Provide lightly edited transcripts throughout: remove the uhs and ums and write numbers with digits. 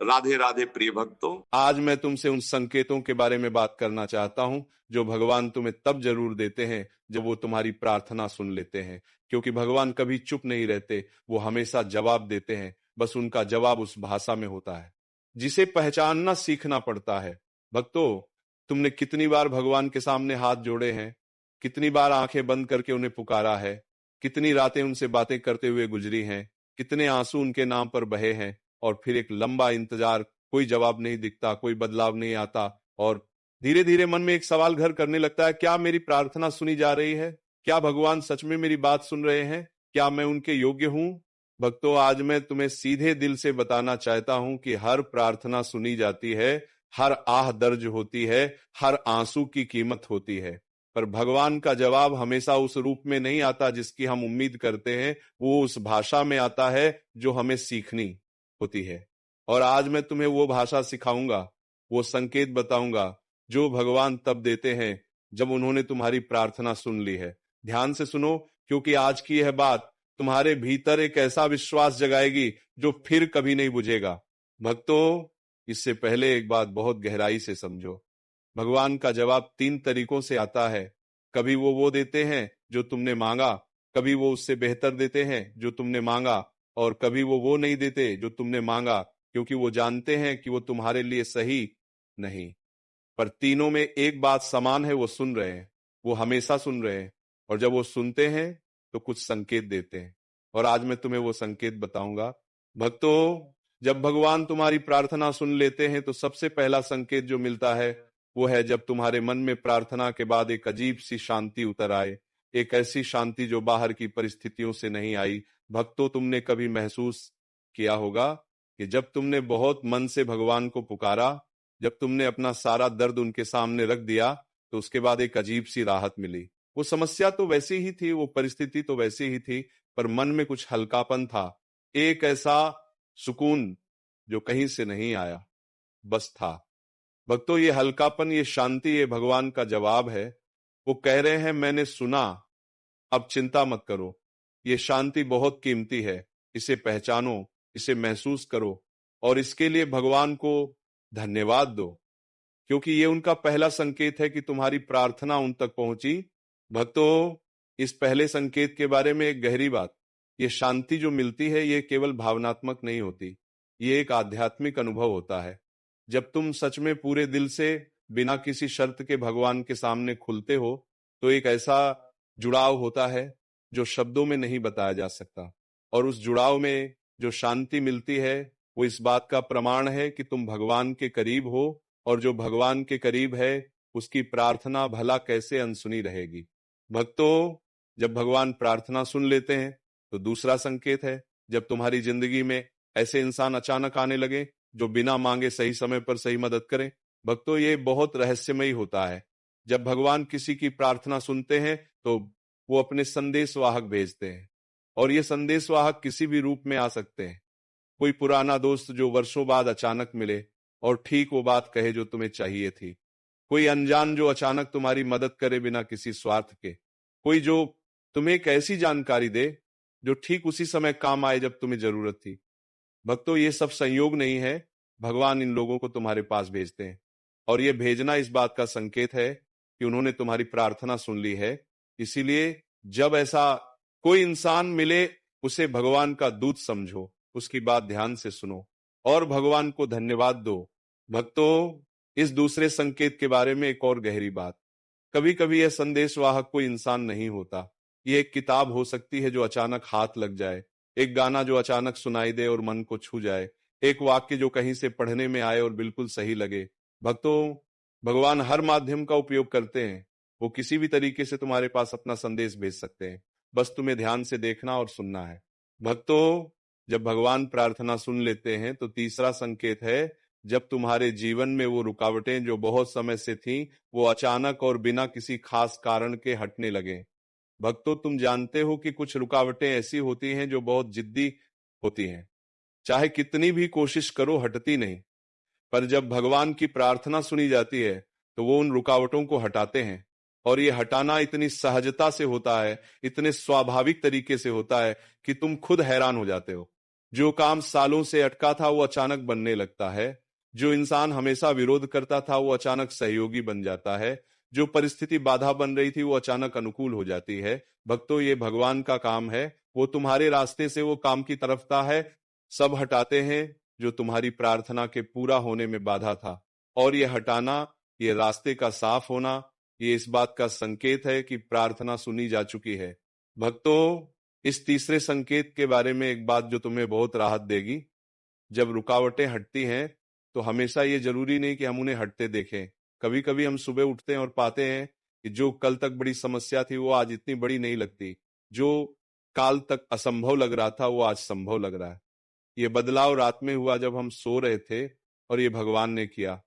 राधे राधे प्रिय भक्तों, आज मैं तुमसे उन संकेतों के बारे में बात करना चाहता हूं जो भगवान तुम्हें तब जरूर देते हैं जब वो तुम्हारी प्रार्थना सुन लेते हैं। क्योंकि भगवान कभी चुप नहीं रहते, वो हमेशा जवाब देते हैं। बस उनका जवाब उस भाषा में होता है जिसे पहचानना सीखना पड़ता है। भक्तों, तुमने कितनी बार भगवान के सामने हाथ जोड़े हैं, कितनी बार आंखें बंद करके उन्हें पुकारा है, कितनी रातें उनसे बातें करते हुए गुजरी हैं, कितने आंसू उनके नाम पर बहे हैं, और फिर एक लंबा इंतजार, कोई जवाब नहीं दिखता, कोई बदलाव नहीं आता, और धीरे धीरे मन में एक सवाल घर करने लगता है, क्या मेरी प्रार्थना सुनी जा रही है? क्या भगवान सच में मेरी बात सुन रहे हैं? क्या मैं उनके योग्य हूं? भक्तों, आज मैं तुम्हें सीधे दिल से बताना चाहता हूं कि हर प्रार्थना सुनी जाती है, हर आह दर्ज होती है, हर आंसू की कीमत होती है, पर भगवान का जवाब हमेशा उस रूप में नहीं आता जिसकी हम उम्मीद करते हैं। वो उस भाषा में आता है जो हमें सीखनी होती है। और आज मैं तुम्हें वो भाषा सिखाऊंगा, वो संकेत बताऊंगा जो भगवान तब देते हैं जब उन्होंने तुम्हारी प्रार्थना सुन ली है। ध्यान से सुनो, क्योंकि आज की यह बात तुम्हारे भीतर एक ऐसा विश्वास जगाएगी जो फिर कभी नहीं बुझेगा। भक्तों, इससे पहले एक बात बहुत गहराई से समझो। भगवान का जवाब 3 तरीकों से आता है। कभी वो देते हैं जो तुमने मांगा, कभी वो उससे बेहतर देते हैं जो तुमने मांगा, और कभी वो नहीं देते जो तुमने मांगा, क्योंकि वो जानते हैं कि वो तुम्हारे लिए सही नहीं। पर तीनों में एक बात समान है, वो सुन रहे हैं, वो हमेशा सुन रहे हैं, और जब वो सुनते हैं तो कुछ संकेत देते हैं। और आज मैं तुम्हें वो संकेत बताऊंगा। भक्तों, जब भगवान तुम्हारी प्रार्थना सुन लेते हैं तो सबसे पहला संकेत जो मिलता है वो है जब तुम्हारे मन में प्रार्थना के बाद एक अजीब सी शांति उतर आए, एक ऐसी शांति जो बाहर की परिस्थितियों से नहीं आई। भक्तों, तुमने कभी महसूस किया होगा कि जब तुमने बहुत मन से भगवान को पुकारा, जब तुमने अपना सारा दर्द उनके सामने रख दिया, तो उसके बाद एक अजीब सी राहत मिली। वो समस्या तो वैसी ही थी, वो परिस्थिति तो वैसी ही थी, पर मन में कुछ हल्कापन था, एक ऐसा सुकून जो कहीं से नहीं आया, बस था। भक्तों, ये हल्कापन, ये शांति, ये भगवान का जवाब है। वो कह रहे हैं, मैंने सुना, अब चिंता मत करो। ये शांति बहुत कीमती है, इसे पहचानो, इसे महसूस करो, और इसके लिए भगवान को धन्यवाद दो, क्योंकि ये उनका पहला संकेत है कि तुम्हारी प्रार्थना उन तक पहुंची। भक्तों, इस पहले संकेत के बारे में एक गहरी बात, ये शांति जो मिलती है ये केवल भावनात्मक नहीं होती, ये एक आध्यात्मिक अनुभव होता है। जब तुम सच में पूरे दिल से बिना किसी शर्त के भगवान के सामने खुलते हो तो एक ऐसा जुड़ाव होता है जो शब्दों में नहीं बताया जा सकता। और उस जुड़ाव में जो शांति मिलती है वो इस बात का प्रमाण है कि तुम भगवान के करीब हो, और जो भगवान के करीब है उसकी प्रार्थना भला कैसे अनसुनी रहेगी। भक्तों, जब भगवान प्रार्थना सुन लेते हैं तो दूसरा संकेत है जब तुम्हारी जिंदगी में ऐसे इंसान अचानक आने लगे जो बिना मांगे सही समय पर सही मदद करें। भक्तों, ये बहुत रहस्यमयी होता है। जब भगवान किसी की प्रार्थना सुनते हैं तो वो अपने संदेशवाहक भेजते हैं, और ये संदेशवाहक किसी भी रूप में आ सकते हैं। कोई पुराना दोस्त जो वर्षों बाद अचानक मिले और ठीक वो बात कहे जो तुम्हें चाहिए थी, कोई अनजान जो अचानक तुम्हारी मदद करे बिना किसी स्वार्थ के, कोई जो तुम्हें एक ऐसी जानकारी दे जो ठीक उसी समय काम आए जब तुम्हें जरूरत थी। भक्तों, ये सब संयोग नहीं है, भगवान इन लोगों को तुम्हारे पास भेजते हैं, और ये भेजना इस बात का संकेत है कि उन्होंने तुम्हारी प्रार्थना सुन ली है। इसीलिए जब ऐसा कोई इंसान मिले उसे भगवान का दूत समझो, उसकी बात ध्यान से सुनो और भगवान को धन्यवाद दो। भक्तों, इस दूसरे संकेत के बारे में एक और गहरी बात, कभी कभी यह संदेशवाहक कोई इंसान नहीं होता, ये एक किताब हो सकती है जो अचानक हाथ लग जाए, एक गाना जो अचानक सुनाई दे और मन को छू जाए, एक वाक्य जो कहीं से पढ़ने में आए और बिल्कुल सही लगे। भक्तों, भगवान हर माध्यम का उपयोग करते हैं, वो किसी भी तरीके से तुम्हारे पास अपना संदेश भेज सकते हैं, बस तुम्हें ध्यान से देखना और सुनना है। भक्तों, जब भगवान प्रार्थना सुन लेते हैं तो तीसरा संकेत है जब तुम्हारे जीवन में वो रुकावटें जो बहुत समय से थीं वो अचानक और बिना किसी खास कारण के हटने लगे। भक्तों, तुम जानते हो कि कुछ रुकावटें ऐसी होती हैं जो बहुत जिद्दी होती हैं, चाहे कितनी भी कोशिश करो हटती नहीं, पर जब भगवान की प्रार्थना सुनी जाती है तो वो उन रुकावटों को हटाते हैं, और ये हटाना इतनी सहजता से होता है, इतने स्वाभाविक तरीके से होता है कि तुम खुद हैरान हो जाते हो। जो काम सालों से अटका था वो अचानक बनने लगता है। जो इंसान हमेशा विरोध करता था वो अचानक सहयोगी बन जाता है। जो परिस्थिति बाधा बन रही थी वो अचानक अनुकूल हो जाती है। भक्तों, ये भगवान का काम है। वो तुम्हारे रास्ते से वो काम की तरफता है, सब हटाते हैं जो तुम्हारी प्रार्थना के पूरा होने में बाधा था। और ये हटाना, ये रास्ते का साफ होना, ये इस बात का संकेत है कि प्रार्थना सुनी जा चुकी है। भक्तों, इस तीसरे संकेत के बारे में एक बात जो तुम्हें बहुत राहत देगी। जब रुकावटें हटती हैं तो हमेशा ये जरूरी नहीं कि हम उन्हें हटते देखें। कभी कभी हम सुबह उठते हैं और पाते हैं कि जो कल तक बड़ी समस्या थी वो आज इतनी बड़ी नहीं लगती। जो काल तक असंभव लग रहा था वो आज संभव लग रहा है। ये बदलाव रात में हुआ जब हम सो रहे थे और ये भगवान ने किया।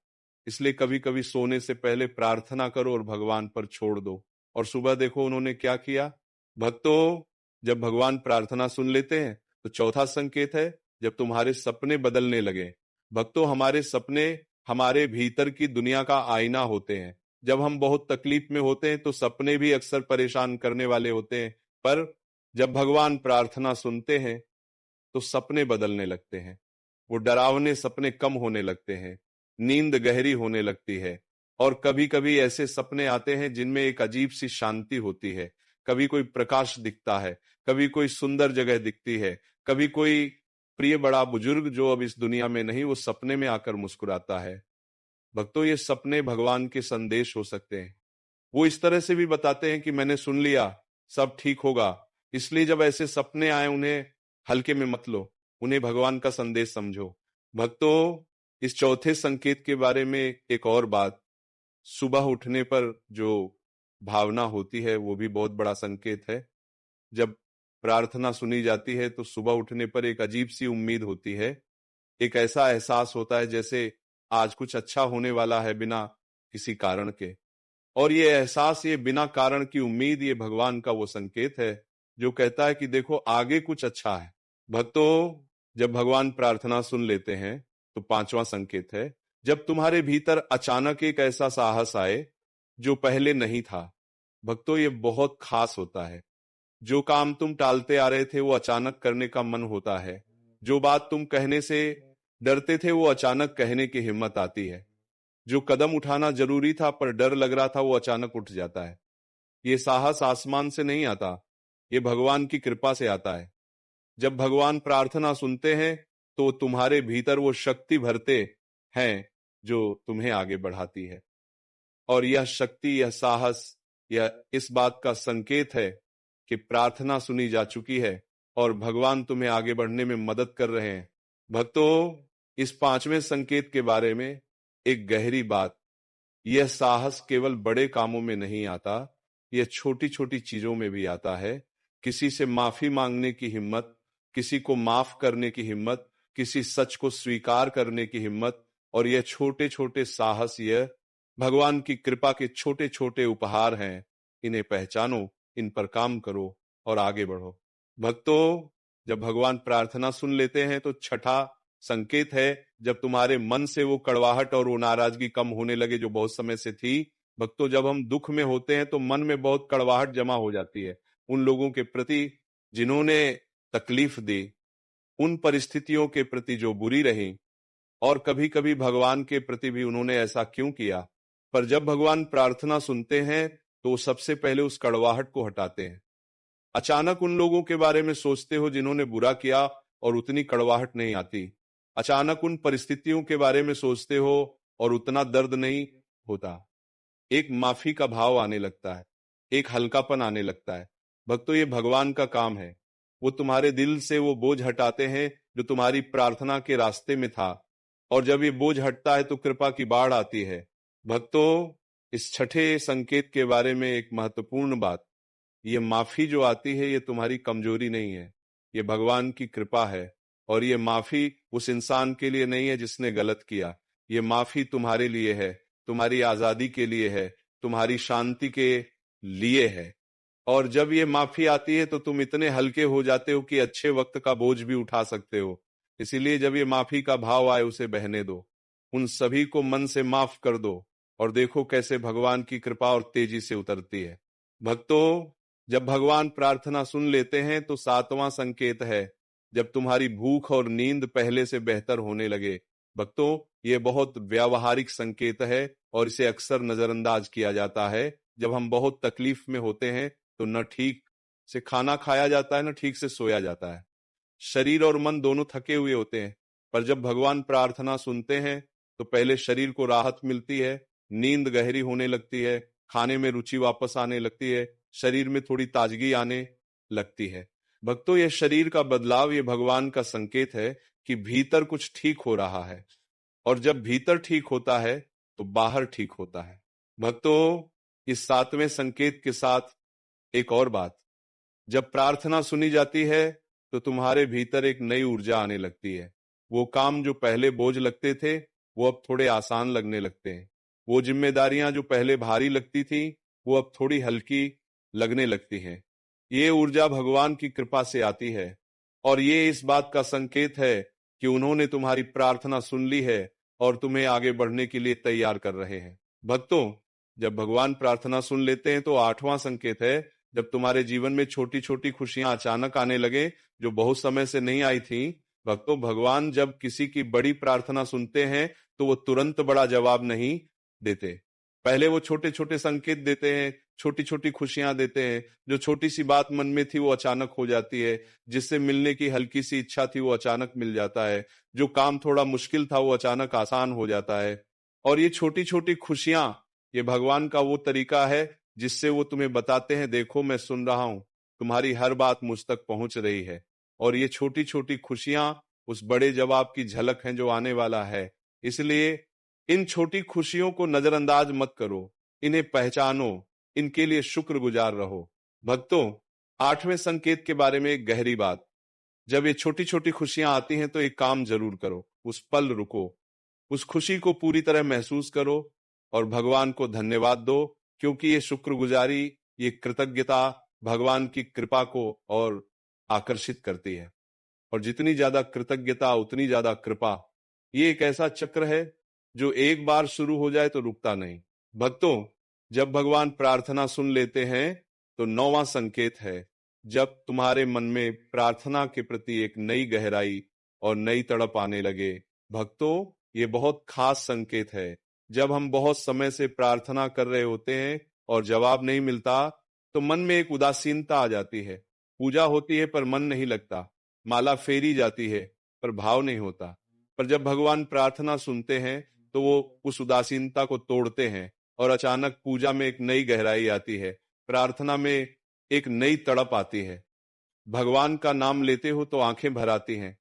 इसलिए कभी कभी सोने से पहले प्रार्थना करो और भगवान पर छोड़ दो। और सुबह देखो उन्होंने क्या किया। भक्तों, जब भगवान प्रार्थना सुन लेते हैं तो चौथा संकेत है जब तुम्हारे सपने बदलने लगे। भक्तों, हमारे सपने हमारे भीतर की दुनिया का आईना होते हैं। जब हम बहुत तकलीफ में होते हैं तो सपने भी अक्सर परेशान करने वाले होते हैं, पर जब भगवान प्रार्थना सुनते हैं तो सपने बदलने लगते हैं। वो डरावने सपने कम होने लगते हैं, नींद गहरी होने लगती है। और कभी कभी ऐसे सपने आते हैं जिनमें एक अजीब सी शांति होती है। कभी कोई प्रकाश दिखता है, कभी कोई सुंदर जगह दिखती है, कभी कोई प्रिय बड़ा बुजुर्ग जो अब इस दुनिया में नहीं, वो सपने में आकर मुस्कुराता है। भक्तों, ये सपने भगवान के संदेश हो सकते हैं। वो इस तरह से भी बताते हैं कि मैंने सुन लिया, सब ठीक होगा। इसलिए जब ऐसे सपने आए उन्हें हल्के में मत लो, उन्हें भगवान का संदेश समझो। भक्तों, इस चौथे संकेत के बारे में एक और बात, सुबह उठने पर जो भावना होती है वो भी बहुत बड़ा संकेत है। जब प्रार्थना सुनी जाती है तो सुबह उठने पर एक अजीब सी उम्मीद होती है। एक ऐसा एहसास होता है जैसे आज कुछ अच्छा होने वाला है बिना किसी कारण के। और ये एहसास, ये बिना कारण की उम्मीद, ये भगवान का वो संकेत है जो कहता है कि देखो आगे कुछ अच्छा है। भक्तों, जब भगवान प्रार्थना सुन लेते हैं तो पांचवा संकेत है जब तुम्हारे भीतर अचानक एक ऐसा साहस आए जो पहले नहीं था। भक्तों, ये बहुत खास होता है। जो काम तुम टालते आ रहे थे वो अचानक करने का मन होता है। जो बात तुम कहने से डरते थे वो अचानक कहने की हिम्मत आती है। जो कदम उठाना जरूरी था पर डर लग रहा था वो अचानक उठ जाता है। ये साहस आसमान से नहीं आता, ये भगवान की कृपा से आता है। जब भगवान प्रार्थना सुनते हैं तो तुम्हारे भीतर वो शक्ति भरते हैं जो तुम्हें आगे बढ़ाती है। और यह शक्ति, यह साहस, यह इस बात का संकेत है कि प्रार्थना सुनी जा चुकी है और भगवान तुम्हें आगे बढ़ने में मदद कर रहे हैं। भक्तों, इस पांचवें संकेत के बारे में एक गहरी बात, यह साहस केवल बड़े कामों में नहीं आता, यह छोटी छोटी चीजों में भी आता है। किसी से माफी मांगने की हिम्मत, किसी को माफ करने की हिम्मत, किसी सच को स्वीकार करने की हिम्मत। और यह छोटे छोटे साहस, यह भगवान की कृपा के छोटे छोटे उपहार हैं। इन्हें पहचानो, इन पर काम करो और आगे बढ़ो। भक्तों, जब भगवान प्रार्थना सुन लेते हैं तो छठा संकेत है जब तुम्हारे मन से वो कड़वाहट और वो नाराजगी कम होने लगे जो बहुत समय से थी। भक्तों, जब हम दुख में होते हैं तो मन में बहुत कड़वाहट जमा हो जाती है उन लोगों के प्रति जिन्होंने तकलीफ दी, उन परिस्थितियों के प्रति जो बुरी रही, और कभी कभी भगवान के प्रति भी उन्होंने ऐसा क्यों किया। पर जब भगवान प्रार्थना सुनते हैं तो सबसे पहले उस कड़वाहट को हटाते हैं। अचानक उन लोगों के बारे में सोचते हो जिन्होंने बुरा किया और उतनी कड़वाहट नहीं आती। अचानक उन परिस्थितियों के बारे में सोचते हो और उतना दर्द नहीं होता। एक माफी का भाव आने लगता है, एक हल्कापन आने लगता है। भक्तों, ये भगवान का काम है। वो तुम्हारे दिल से वो बोझ हटाते हैं जो तुम्हारी प्रार्थना के रास्ते में था। और जब ये बोझ हटता है तो कृपा की बाढ़ आती है। भक्तों, इस छठे संकेत के बारे में एक महत्वपूर्ण बात, ये माफी जो आती है ये तुम्हारी कमजोरी नहीं है, ये भगवान की कृपा है। और ये माफी उस इंसान के लिए नहीं है जिसने गलत किया, ये माफी तुम्हारे लिए है, तुम्हारी आजादी के लिए है, तुम्हारी शांति के लिए है। और जब ये माफी आती है तो तुम इतने हल्के हो जाते हो कि अच्छे वक्त का बोझ भी उठा सकते हो। इसीलिए जब ये माफी का भाव आए उसे बहने दो, उन सभी को मन से माफ कर दो और देखो कैसे भगवान की कृपा और तेजी से उतरती है। भक्तों, जब भगवान प्रार्थना सुन लेते हैं तो सातवां संकेत है जब तुम्हारी भूख और नींद पहले से बेहतर होने लगे। भक्तों, ये बहुत व्यावहारिक संकेत है और इसे अक्सर नजरअंदाज किया जाता है। जब हम बहुत तकलीफ में होते हैं तो न ठीक से खाना खाया जाता है, न ठीक से सोया जाता है। शरीर और मन दोनों थके हुए होते हैं, पर जब भगवान प्रार्थना सुनते हैं तो पहले शरीर को राहत मिलती है, नींद गहरी होने लगती है, खाने में रुचि वापस आने लगती है, शरीर में थोड़ी ताजगी आने लगती है। भक्तों, ये शरीर का बदलाव ये भगवान का संकेत है कि भीतर कुछ ठीक हो रहा है, और जब भीतर ठीक होता है तो बाहर ठीक होता है। भक्तों, इस 7वें संकेत के साथ एक और बात, जब प्रार्थना सुनी जाती है तो तुम्हारे भीतर एक नई ऊर्जा आने लगती है। वो काम जो पहले बोझ लगते थे वो अब थोड़े आसान लगने लगते हैं। वो जिम्मेदारियां जो पहले भारी लगती थी वो अब थोड़ी हल्की लगने लगती हैं। ये ऊर्जा भगवान की कृपा से आती है, और ये इस बात का संकेत है कि उन्होंने तुम्हारी प्रार्थना सुन ली है और तुम्हें आगे बढ़ने के लिए तैयार कर रहे हैं। भक्तों, जब भगवान प्रार्थना सुन लेते हैं तो 8वां संकेत है, जब तुम्हारे जीवन में छोटी छोटी खुशियां अचानक आने लगे जो बहुत समय से नहीं आई थी। भक्तों, भगवान जब किसी की बड़ी प्रार्थना सुनते हैं तो वो तुरंत बड़ा जवाब नहीं देते। पहले वो छोटे छोटे संकेत देते हैं, छोटी छोटी खुशियां देते हैं। जो छोटी सी बात मन में थी वो अचानक हो जाती है, जिससे मिलने की हल्की सी इच्छा थी वो अचानक मिल जाता है, जो काम थोड़ा मुश्किल था वो अचानक आसान हो जाता है। और ये छोटी छोटी खुशियां, ये भगवान का वो तरीका है जिससे वो तुम्हें बताते हैं, देखो मैं सुन रहा हूं, तुम्हारी हर बात मुझ तक पहुंच रही है। और ये छोटी छोटी खुशियां उस बड़े जवाब की झलक हैं जो आने वाला है। इसलिए इन छोटी खुशियों को नजरअंदाज मत करो, इन्हें पहचानो, इनके लिए शुक्रगुजार रहो। भक्तों, 8वें संकेत के बारे में एक गहरी बात, जब ये छोटी छोटी खुशियां आती हैं तो एक काम जरूर करो, उस पल रुको, उस खुशी को पूरी तरह महसूस करो और भगवान को धन्यवाद दो, क्योंकि ये शुक्रगुजारी, ये कृतज्ञता भगवान की कृपा को और आकर्षित करती है। और जितनी ज्यादा कृतज्ञता उतनी ज्यादा कृपा। ये एक ऐसा चक्र है जो एक बार शुरू हो जाए तो रुकता नहीं। भक्तों, जब भगवान प्रार्थना सुन लेते हैं तो 9वां संकेत है, जब तुम्हारे मन में प्रार्थना के प्रति एक नई गहराई और नई तड़प आने लगे। भक्तों, ये बहुत खास संकेत है। जब हम बहुत समय से प्रार्थना कर रहे होते हैं और जवाब नहीं मिलता तो मन में एक उदासीनता आ जाती है। पूजा होती है पर मन नहीं लगता, माला फेरी जाती है पर भाव नहीं होता। पर जब भगवान प्रार्थना सुनते हैं तो वो उस उदासीनता को तोड़ते हैं और अचानक पूजा में एक नई गहराई आती है, प्रार्थना में एक नई तड़प आती है। भगवान का नाम लेते हो तो आंखें भर आती हैं,